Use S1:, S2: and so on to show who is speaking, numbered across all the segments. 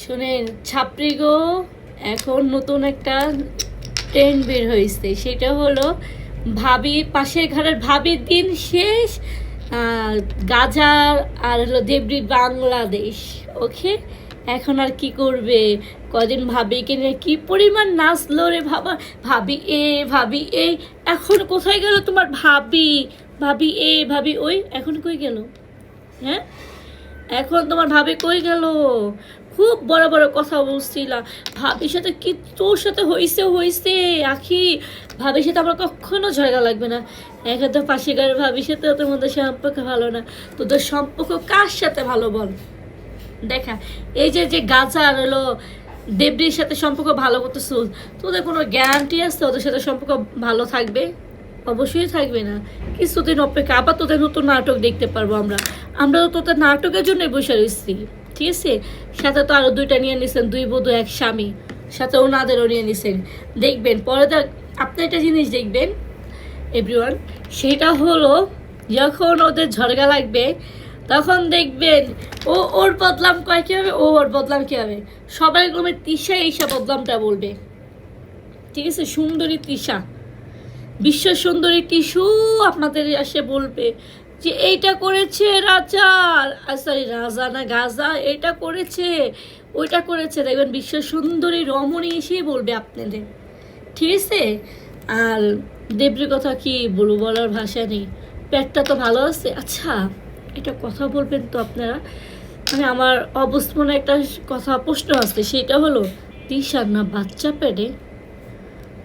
S1: শোনেন ছাপড়ি গো, এখন নতুন একটা ট্রেন্ড বের হয়েছে, সেটা হলো ভাবি পাশের ঘরের ভাবির দিন শেষ, গাজার আর হলো দেবরি বাংলাদেশ। ওকে, এখন আর কি করবে, কদিন ভাবিকে নিয়ে কি পরিমাণ নাচলো রে বাবা, ভাবি এ ভাবি এই। এখন কোথায় গেল তোমার ভাবি, ভাবি এ ভাবি ওই, এখন কই গেল? হ্যাঁ, এখন তোমার ভাবি কই গেল? খুব বড় বড় কথা বলছিলা ভাবির সাথে, কি তোর সাথে হইছে হইছে আখি, ভাবির সাথে আমার কখনো ঝগড়া লাগবে না। এখন তো পাশে ঘরের ভাবির সাথে তোর মধ্যে সম্পর্ক ভালো না, তোদের সম্পর্ক কার সাথে ভালো বল? দেখা, এই যে যে গাজা আর হলো দেবরির সাথে সম্পর্ক ভালো করতেছো, তোদের কোনো গ্যারান্টি আছে ওদের সাথে সম্পর্ক ভালো থাকবে? অবশ্যই থাকবে না। কিছুদিন অপেক্ষা, আবার তোদের নতুন নাটক দেখতে পারবো আমরা। আমরা তো তোদের নাটকের জন্যই বসে রয়েছি, ঠিক আছে? সাথে তো আরও দুইটা নিয়ে নিছেন, দুই বধূ এক স্বামী, সাথে ওনাদেরও নিয়ে নিছেন। দেখবেন পরে তো আপনি একটা জিনিস দেখবেন এভরিওয়ান, সেটা হলো যখন ওদের ঝড়গা লাগবে তখন দেখবেন ও ওর বদলাম কয় কী হবে, ও ওর বদলাম কী হবে, সবাই গ্রমে তৃষা এইসব বদলামটা বলবে, ঠিক আছে? সুন্দরী তৃষা, বিশ্ব সুন্দরী টিস্যু আপনাদের এসে বলবে যে এইটা করেছে রাজা, সরি রাজা না গাজা, এটা করেছে ওইটা করেছে। দেখবেন বিশ্ব সুন্দরী রমণী এসেই বলবে আপনাদের, ঠিক আছে? আর দেবরির কথা কি বলবো, বলার ভাষা নেই। পেটটা তো ভালো আছে। আচ্ছা, এটা কথা বলবেন তো আপনারা, মানে আমার অবস্থানে একটা কথা প্রশ্ন আছে, সেটা হলো তৃষার না বাচ্চা পেটে?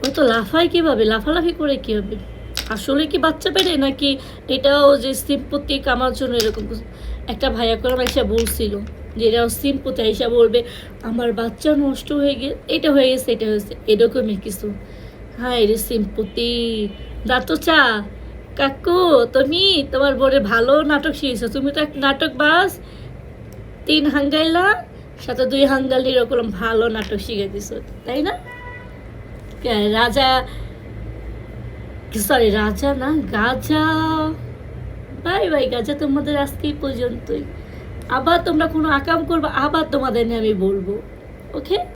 S1: ও তো লাফায় কীভাবে, লাফালাফি করে কী হবে? আসলে কি বাচ্চা পেটে, নাকি এটাও যে সিম্পতি কামার জন্য এরকম? একটা ভাইয়া করে এসে বলছিল যে এটাও সিম্পতি এসে বলবে আমার বাচ্চা নষ্ট হয়ে গেছে, এটা হয়ে গেছে, এটা হয়েছে, এরকমই কিছু। হ্যাঁ, এটা সিম্পতি। দাঁতো চা কাকু, তুমি তোমার বোরে ভালো নাটক শিখেছো, তুমি তো এক নাটক বাস, 3 হাঙ্গাইলা সাথে 2 হাঙ্গালি, এরকম ভালো নাটক শিখে দিছো, তাই না? রাজা, সরি রাজা না গাজা। বাই বাই গাজা, তোমাদের আজকে এই পর্যন্তই। আবার তোমরা কোনো আকাম করবে, আবার তোমাদের নিয়ে আমি বলবো। ওকে।